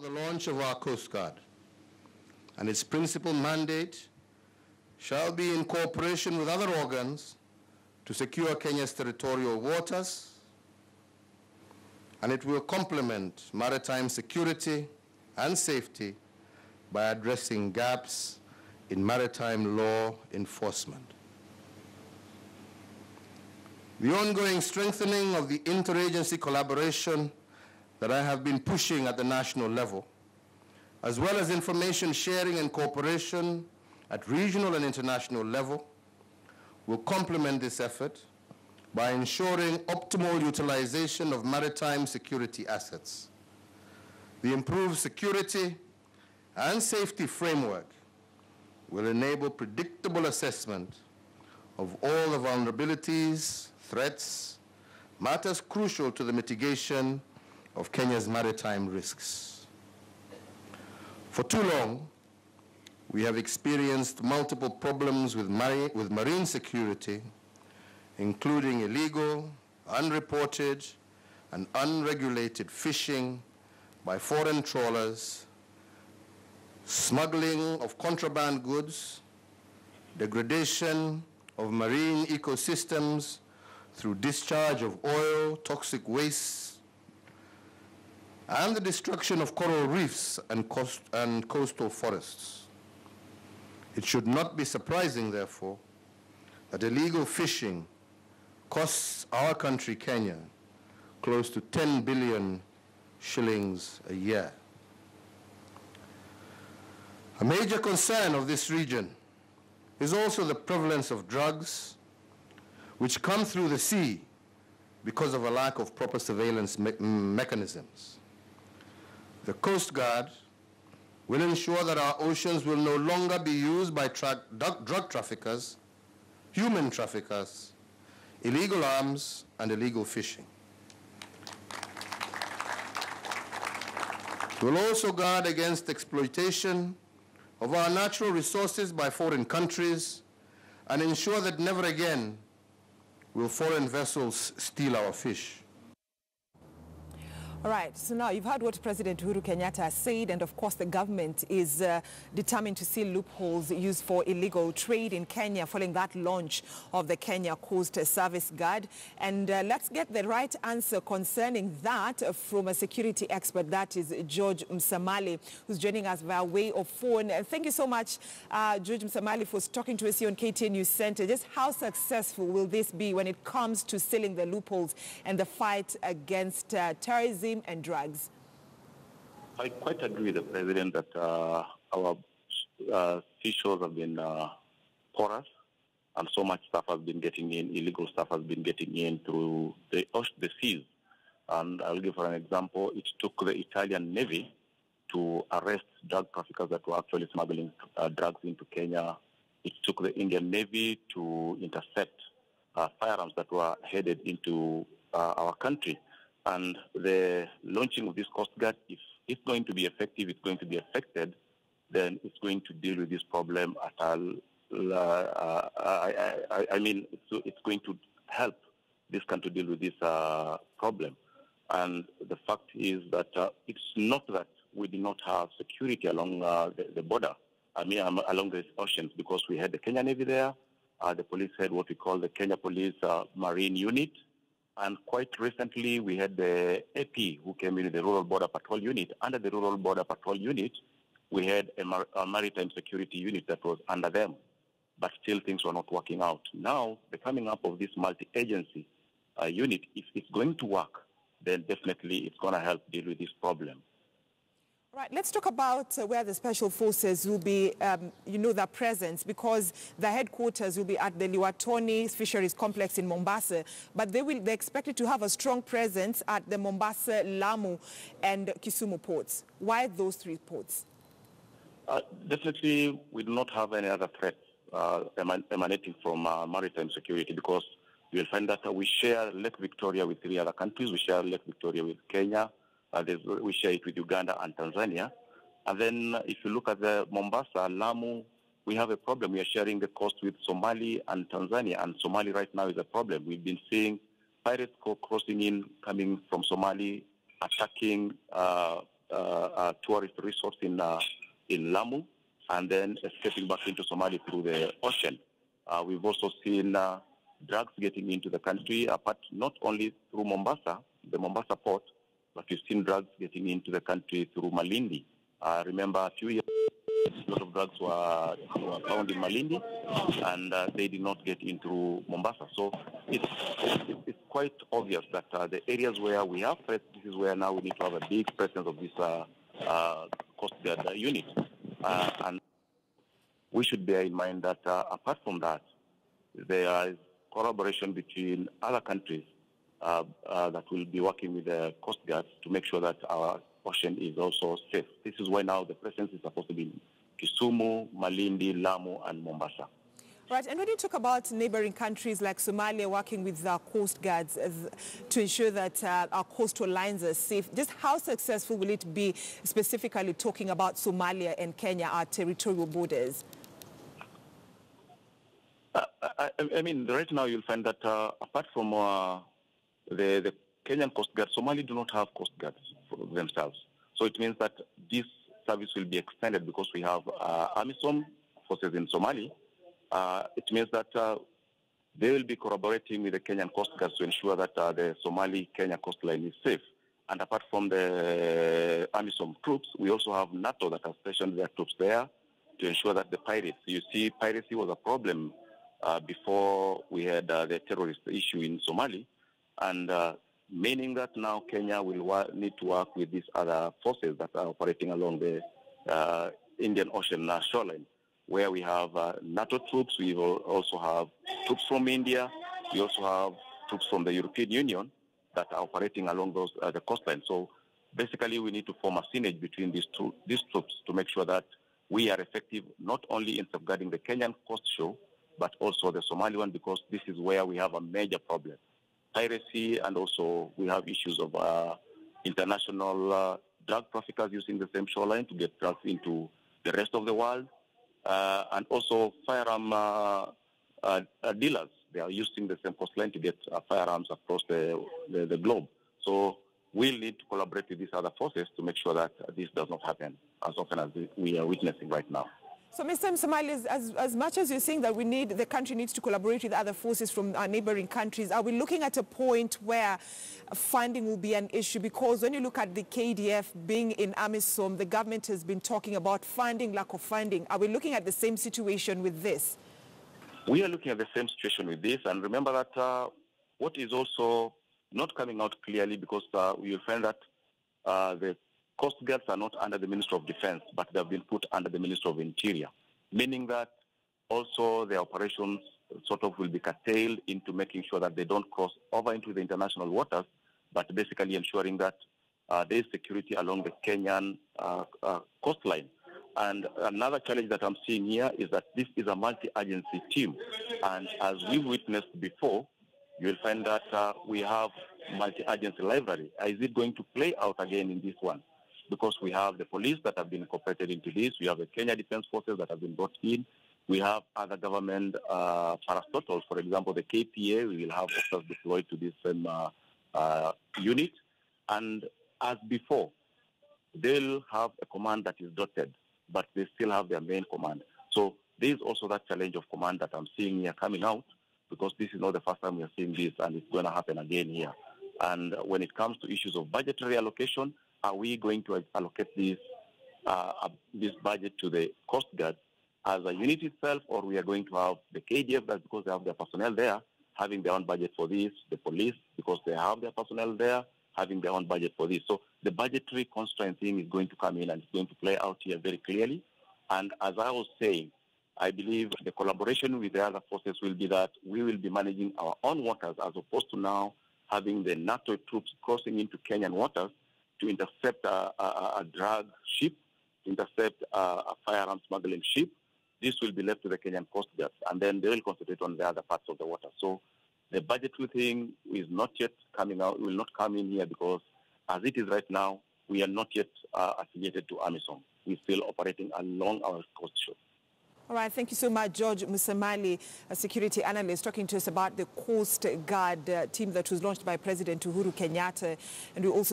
The launch of our Coastguard and its principal mandate shall be in cooperation with other organs to secure Kenya's territorial waters, and it will complement maritime security and safety by addressing gaps in maritime law enforcement. The ongoing strengthening of the interagency collaboration that I have been pushing at the national level, as well as information sharing and cooperation at regional and international level, will complement this effort by ensuring optimal utilization of maritime security assets. The improved security and safety framework will enable predictable assessment of all the vulnerabilities, threats, matters crucial to the mitigation of Kenya's maritime risks. For too long, we have experienced multiple problems with marine security, including illegal, unreported, and unregulated fishing by foreign trawlers, smuggling of contraband goods, degradation of marine ecosystems through discharge of oil, toxic wastes, and the destruction of coral reefs and coastal forests. It should not be surprising, therefore, that illegal fishing costs our country, Kenya, close to 10 billion shillings a year. A major concern of this region is also the prevalence of drugs which come through the sea because of a lack of proper surveillance mechanisms. The Coastguard will ensure that our oceans will no longer be used by drug traffickers, human traffickers, illegal arms, and illegal fishing. We will also guard against exploitation of our natural resources by foreign countries and ensure that never again will foreign vessels steal our fish. All right, so now you've heard what President Uhuru Kenyatta has said, and of course the government is determined to seal loopholes used for illegal trade in Kenya following that launch of the Kenya Coast Service Guard. And let's get the right answer concerning that from a security expert, that is George Msamali, who's joining us via way of phone. Thank you so much, George Msamali, for talking to us here on KTN News Center. Just how successful will this be when it comes to sealing the loopholes and the fight against terrorism and drugs? I quite agree with the President that our seashores have been porous, and so much stuff has been getting in, illegal stuff has been getting in through the seas. And I'll give for an example, it took the Italian Navy to arrest drug traffickers that were actually smuggling drugs into Kenya. It took the Indian Navy to intercept firearms that were headed into our country. And the launching of this Coast Guard, if it's going to be effective, it's going to be affected, then it's going to deal with this problem at all. I mean, it's going to help this country deal with this problem. And the fact is that it's not that we did not have security along the border, I mean, along the oceans, because we had the Kenya Navy there. The police had what we call the Kenya Police Marine Unit. And quite recently, we had the AP who came in, the Rural Border Patrol Unit. Under the Rural Border Patrol Unit, we had a maritime security unit that was under them. But still, things were not working out. Now, the coming up of this multi-agency unit, if it's going to work, then definitely it's going to help deal with this problem. Right, let's talk about where the Special Forces will be, their presence, because the headquarters will be at the Liwatoni Fisheries Complex in Mombasa, but they're expected to have a strong presence at the Mombasa, Lamu, and Kisumu ports. Why those three ports? Definitely, we do not have any other threats emanating from maritime security, because you'll find that we share Lake Victoria with 3 other countries. We share Lake Victoria with Kenya. We share it with Uganda and Tanzania. And then if you look at the Mombasa, Lamu, we have a problem. We are sharing the coast with Somali and Tanzania, and Somali right now is a problem. We've been seeing pirates crossing in, coming from Somali, attacking tourist resorts in Lamu, and then escaping back into Somalia through the ocean. We've also seen drugs getting into the country, apart not only through Mombasa, the Mombasa port, but we've seen drugs getting into the country through Malindi. Remember, a few years ago, a lot of drugs were found in Malindi, and they did not get into Mombasa. So it's quite obvious that the areas where we have threats, this is where now we need to have a big presence of this Coastguard unit. And we should bear in mind that apart from that, there is collaboration between other countries that will be working with the Coast Guard to make sure that our ocean is also safe. This is why now the presence is supposed to be in Kisumu, Malindi, Lamu, and Mombasa. Right, and when you talk about neighboring countries like Somalia working with our coast guards to ensure that our coastal lines are safe, just how successful will it be, specifically talking about Somalia and Kenya, our territorial borders? I mean, right now you'll find that apart from the Kenyan Coast Guard, Somali do not have Coast Guards for themselves. So it means that this service will be extended because we have AMISOM forces in Somali. It means that they will be collaborating with the Kenyan Coast Guard to ensure that the Somali-Kenya coastline is safe. And apart from the AMISOM troops, we also have NATO that has stationed their troops there to ensure that the pirates, you see, piracy was a problem before we had the terrorist issue in Somali, and meaning that now Kenya will need to work with these other forces that are operating along the Indian Ocean shoreline, where we have NATO troops. We will also have troops from India. We also have troops from the European Union that are operating along those the coastline. So basically, we need to form a synergy between these troops to make sure that we are effective not only in safeguarding the Kenyan coast shore, but also the Somali one, because this is where we have a major problem. Piracy, and also we have issues of international drug traffickers using the same shoreline to get drugs into the rest of the world, and also firearm dealers. They are using the same coastline to get firearms across the globe. So we'll need to collaborate with these other forces to make sure that this does not happen as often as we are witnessing right now. So, Mr. Msamali, as much as you're saying that the country needs to collaborate with other forces from our neighboring countries, are we looking at a point where funding will be an issue? Because when you look at the KDF being in AMISOM, the government has been talking about funding, lack of funding. Are we looking at the same situation with this? We are looking at the same situation with this, and remember that what is also not coming out clearly, because we will find that the Coast Guards are not under the Ministry of Defense, but they have been put under the Ministry of Interior, meaning that also the operations sort of will be curtailed into making sure that they don't cross over into the international waters, but basically ensuring that there is security along the Kenyan coastline. And another challenge that I'm seeing here is that this is a multi-agency team. And as we've witnessed before, you will find that we have multi-agency library. Is it going to play out again in this one? Because we have the police that have been incorporated into this. We have the Kenya Defense Forces that have been brought in. We have other government parastatals. For example, the KPA, we will have officers deployed to this same unit. And as before, they'll have a command that is dotted, but they still have their main command. So there is also that challenge of command that I'm seeing here coming out, because this is not the first time we are seeing this, and it's going to happen again here. And when it comes to issues of budgetary allocation, are we going to allocate this budget to the Coast Guard as a unit itself, or we are going to have the KDF, that's because they have their personnel there, having their own budget for this, the police, because they have their personnel there, having their own budget for this. So the budgetary constraint thing is going to come in, and it's going to play out here very clearly. And as I was saying, I believe the collaboration with the other forces will be that we will be managing our own waters, as opposed to now having the NATO troops crossing into Kenyan waters to intercept a drug ship, to intercept a firearm smuggling ship. This will be left to the Kenyan Coast Guard, and then they will concentrate on the other parts of the water. So the budgetary thing is not yet coming out, will not come in here, because as it is right now, we are not yet affiliated to AMISOM. We're still operating along our coast shore. All right, thank you so much, George Msamali, a security analyst, talking to us about the Coast Guard team that was launched by President Uhuru Kenyatta. And we also